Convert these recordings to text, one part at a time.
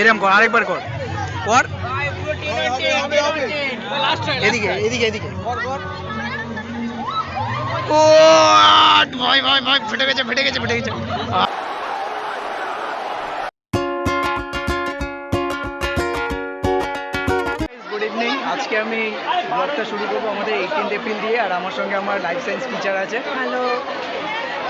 এরকম কর, আরেকবার কর কর। এদিকে এদিকে এদিকে। ও ভাই ভাই ভাই, ফেটে গেছে ফেটে গেছে ফেটে গেছে। গুড ইভিনিং, আজকে আমি ব্লগটা শুরু করবো আমাদের 18 এপ্রিল দিয়ে, আর আমার সঙ্গে আমার লাইফ সায়েন্স টিচার আছে। হ্যালো।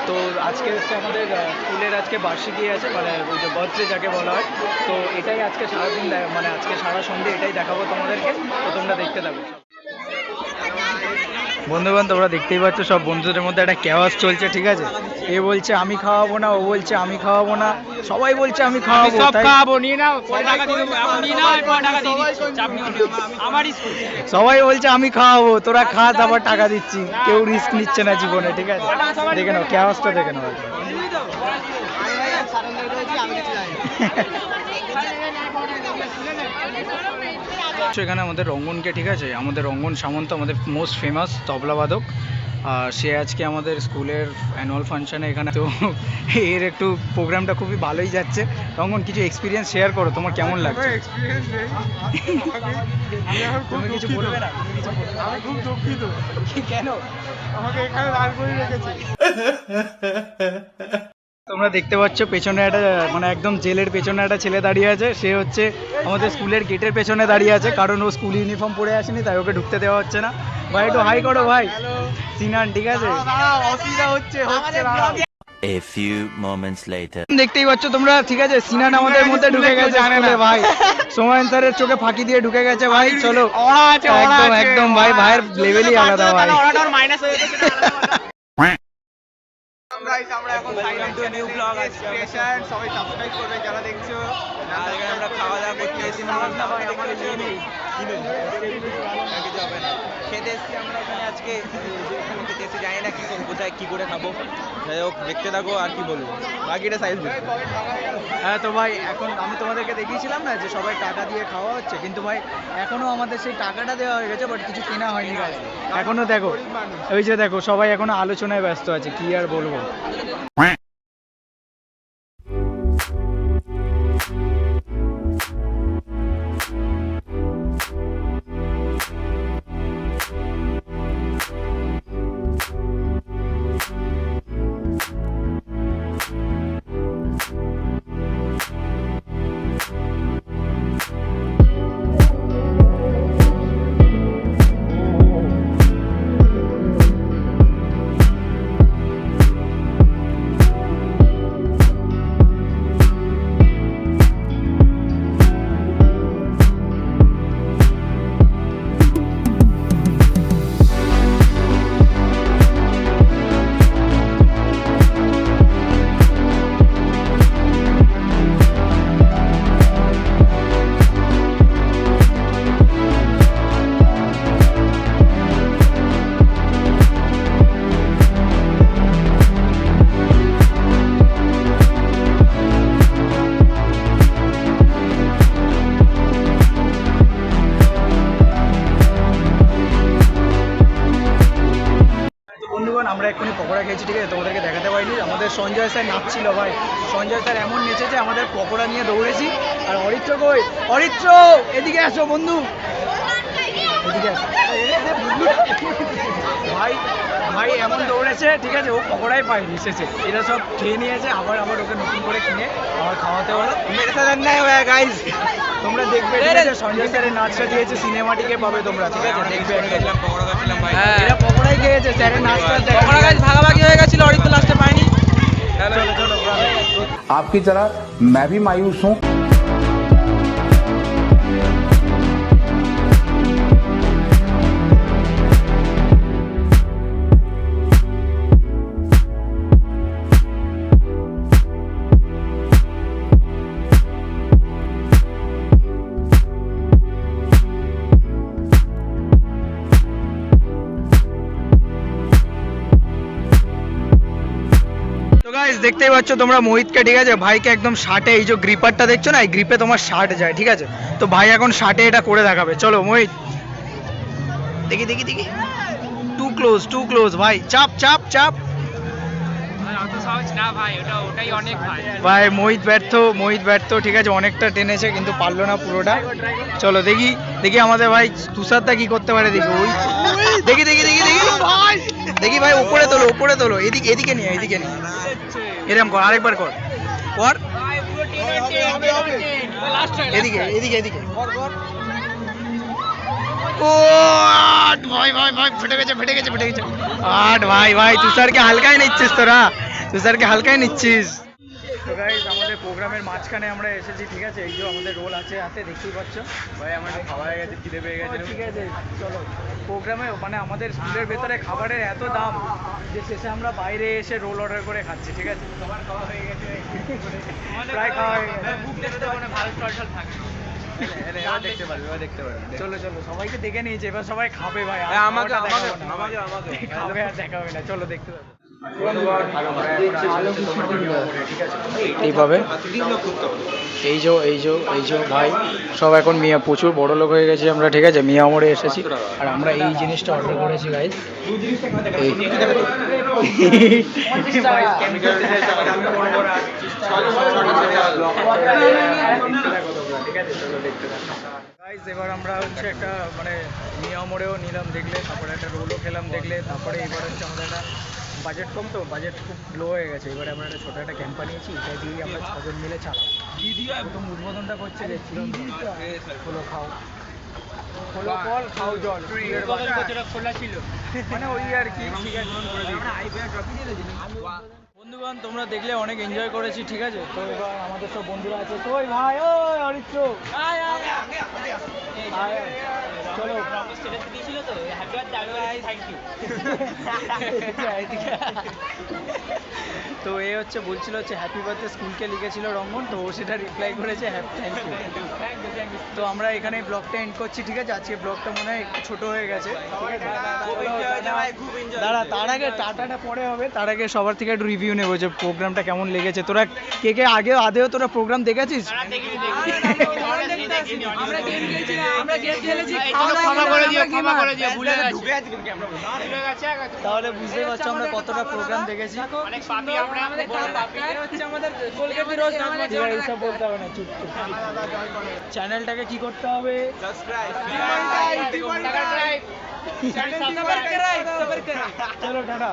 তো আজকে হচ্ছে আমাদের স্কুলের আজকে বার্ষিকী আছে, মানে ওই যে বার্থডে যাকে বলা হয়। তো এটাই আজকে সারাদিন মানে আজকে সারা সন্ধ্যে এটাই দেখাবো তোমাদেরকে, তো তোমরা দেখতে থাকো। বন্ধুগণ, তোমরা দেখতেই পাচ্ছ সব বন্ধুদের মধ্যে একটা ক্যাওয়াস চলছে, ঠিক আছে? এ বলছে আমি খাওয়াবো না, ও বলছে আমি খাওয়াবো না, সবাই বলছে আমি খাওয়াবো। সব খাওয়াবো, নিয়ে নাও, পরে টাকা দিয়ে দেবো, এখন নিয়ে নাও, পরে টাকা দিয়ে দিচ্ছি, চাপ নিও না, আমার স্কুল। সবাই বলছে আমি খাওয়াবো, তোরা খা, তারপর টাকা দিচ্ছি। কেউ রিস্ক নিচ্ছে না জীবনে, ঠিক আছে? দেখে নাও ক্যাওয়াসটা, দেখে নাও। এখানে আমাদের রঙ্গনকে, ঠিক আছে, আমাদের রঙ্গন সামন্ত, আমাদের মোস্ট ফেমাস তবলাবাদক, আর সে আজকে আমাদের স্কুলের অ্যানুয়াল ফাংশানে এখানে। তো এর একটু প্রোগ্রামটা খুবই ভালোই যাচ্ছে। রঙ্গন, কিছু এক্সপিরিয়েন্স শেয়ার করো, তোমার কেমন লাগছে? তুমি কিছু বলবে না? আমি খুব দুঃখিত। কেন? আমাকে এখানে দাঁড় করে রেখেছে। তোমরা দেখতে পাচ্ছ পেছনে একটা, মানে একদম জেলের পেছনে একটা ছেলে দাঁড়িয়ে আছে। সে হচ্ছে আমাদের স্কুলের গেটের পেছনে দাঁড়িয়ে আছে, কারণ ও স্কুল ইউনিফর্ম পরে আসেনি, তাই ওকে ঢুকতে দেওয়া হচ্ছে না। ভাই একটু হাই করো ভাই। সিনান, ঠিক আছে? অসুবিধা হচ্ছে। A few moments later. দেখতেই পাচ্ছ তোমরা, ঠিক আছে, সিনান আমাদের মধ্যে ঢুকে গেছে স্কুলে ভাই। সোমায়ন স্যারের চোখে ফাঁকি দিয়ে ঢুকে গেছে ভাই। চলো একদম একদম ভাই, ভাইয়ের লেভেলই আলাদা ভাই। মাইনাস হয়ে গেছে। গাইস, আমরা এখন silent two new blog special, সবাই সাবস্ক্রাইব করবে যারা দেখছো। এখানে আমরা খাওয়া দাওয়া করতে এসেছি, না ভাই আমার নিয়ে নেই, কিছু হবে না। খেতে এসেছি আমরা এখানে আজকে, খেতে এসে জানি না কি করবো, কোথায় কি করে খাবো। যাই হোক, দেখতে থাকো, আর কি বলবো, বাকিটা সাইজ দিই। হ্যাঁ, তো ভাই এখন আমি তোমাদেরকে দেখিয়েছিলাম না যে সবাই টাকা দিয়ে খাওয়া হচ্ছে, কিন্তু ভাই এখনো আমাদের সেই টাকাটা দেওয়া হয়ে গেছে, বাট কিছু কেনা হয়নি গাইস। এখনো দেখো, ওই যে দেখো, সবাই এখনো আলোচনায় ব্যস্ত আছে, কি আর বলবো। আমরা এক্ষুনি পকোড়া খেয়েছি, ঠিক আছে? তোমাদেরকে দেখাতে পারিনি, আমাদের সঞ্জয় স্যার নাচছিল ভাই। সঞ্জয় স্যার এমন নেচেছে, আমাদের পকোড়া নিয়ে দৌড়েছি। আর অরিত্র কই? অরিত্র এদিকে আসো বন্ধু, এদিকে আসো ভাই। ভাই এমন দৌড়েছে, ঠিক আছে, ও পকোড়াই পায়নি শেষে। এরা সব খেয়ে নিয়েছে, আবার ওকে নতুন করে কিনে আবার খাওয়াতে হলো। গাইজ তোমরা দেখবে, ঠিক আছে? সঞ্জয় স্যারের নাচটা দিয়েছে, সিনেমাটিকে পাবে তোমরা, ঠিক আছে? দেখবে এরা পকোড়াই খেয়েছে, স্যারের নাচটা পকোড়া গাছ ভাগাভাগি হয়ে গেছিল, অরিত্র লাস্টে পাইনি। চলো চলো। आपकी तरह मैं भी मायूस हूँ। দেখতেই পাচ্ছ তোমরা মোহিতকে, ঠিক আছে? ভাইকে একদম শার্টে, এই যে গ্রিপারটা দেখছো না, এই গ্রিপে তোমার শার্ট যায়, ঠিক আছে? তো ভাই এখন শার্টে এটা করে দেখাবে। চলো মোহিত, দেখি দেখি দেখি। টু ক্লোজ ভাই, চাপ চাপ চাপ। সহজ না ভাই, ওটাই অনেক ভাই। ভাই মোহিত ব্যর্থ ঠিক আছে, অনেকটা টেনেছে কিন্তু পারলো না পুরোটা। চলো দেখি দেখি আমাদের ভাই তুষারদা কি করতে পারে, দেখি ওই দেখি দেখি দেখি দেখি দেখি ভাই উপরে তোলো এদিকে এদিকে নিয়ে এরকম কর, আরেকবার কর এদিকে এদিকে এদিকে ও আট ভাই ফেটে গেছে আট ভাই তুষারকে হালকায় নিচ্ছিস তো গাইস আমাদের প্রোগ্রামের মাঝখানে আমরা এসেছি ঠিক আছে, এই যে আমাদের রোল আছে হাতে দেখতেই পাচ্ছ ভাই, আমার খাওয়া হয়ে গেছে, খিদে পেয়ে গেছে ঠিক আছে। চলো প্রোগ্রামে মানে আমাদের স্কুলের ভেতরে খাবারের এত দাম যে শেষে আমরা বাইরে এসে রোল অর্ডার করে খাচ্ছি ঠিক আছে। তোমার খাওয়া হয়ে গেছে প্রায় খাওয়া হয়ে গেছে, ভালো স্টল থাকে। দেখতে পারবে চলো সবাইকে দেখে নিয়েছে, এবার সবাই খাবে ভাই, আমাকে খাবে আর দেখা হবে না, চলো দেখতে পাবে এইভাবে এই যে ভাই সব এখন মিয়া প্রচুর বড় লোক হয়ে গেছে আমরা ঠিক আছে, মিয়া মোড়ে এসেছি আর আমরা এই জিনিসটা অর্ডার করেছি গাইস। এবার আমরা হচ্ছে একটা মানে মিয়া মোড়েও নিলাম দেখলে, তারপরে একটা রোলও খেলাম দেখলে, তারপরে এবার হচ্ছে আমাদের একটা বাজেট কম তো বাজেট খুব লো হয়ে গেছে, এবারে আমরা একটা ছোটো একটা ক্যাম্পা নিয়েছি, এটা দিয়েই আমরা 6 জন মিলে চালাম। প্রথম উদ্বোধনটা করছে যে হলো খাও হলো ফল খাও জল খোলা ছিল মানে ওই আর কি ঠিক আছে। বন্ধুগণ তোমরা দেখলে অনেক এনজয় করেছি ঠিক আছে, তো এবার আমাদের সব বন্ধুরা আছে, তো ওই ভাই ওই অরিত্র চলো তো এ হচ্ছে বলছিল হচ্ছে হ্যাপি বার্থডে স্কুলকে লিখেছিল রঙ্গন, তো ও সেটা রিপ্লাই করেছে হ্যাপি থ্যাংক ইউ। তো আমরা এখানে ব্লগটা এন্ড করছি ঠিক আছে, আজকে ব্লগটা মনে হয় একটু ছোট হয়ে গেছে ঠিক আছে। দাঁড়া তার আগে টাটাটা পরে হবে, তার আগে সবার থেকে একটু রিভিউ নেবো যে প্রোগ্রামটা কেমন লেগেছে। তোরা কে আদেও তোরা প্রোগ্রাম দেখেছিস? তাহলে বুঝতে পারছো আমরা কতটা প্রোগ্রাম দেখেছি। এইসব বলতে হবে না, চুপ চ্যানেলটাকে কি করতে হবে, চলো টাটা।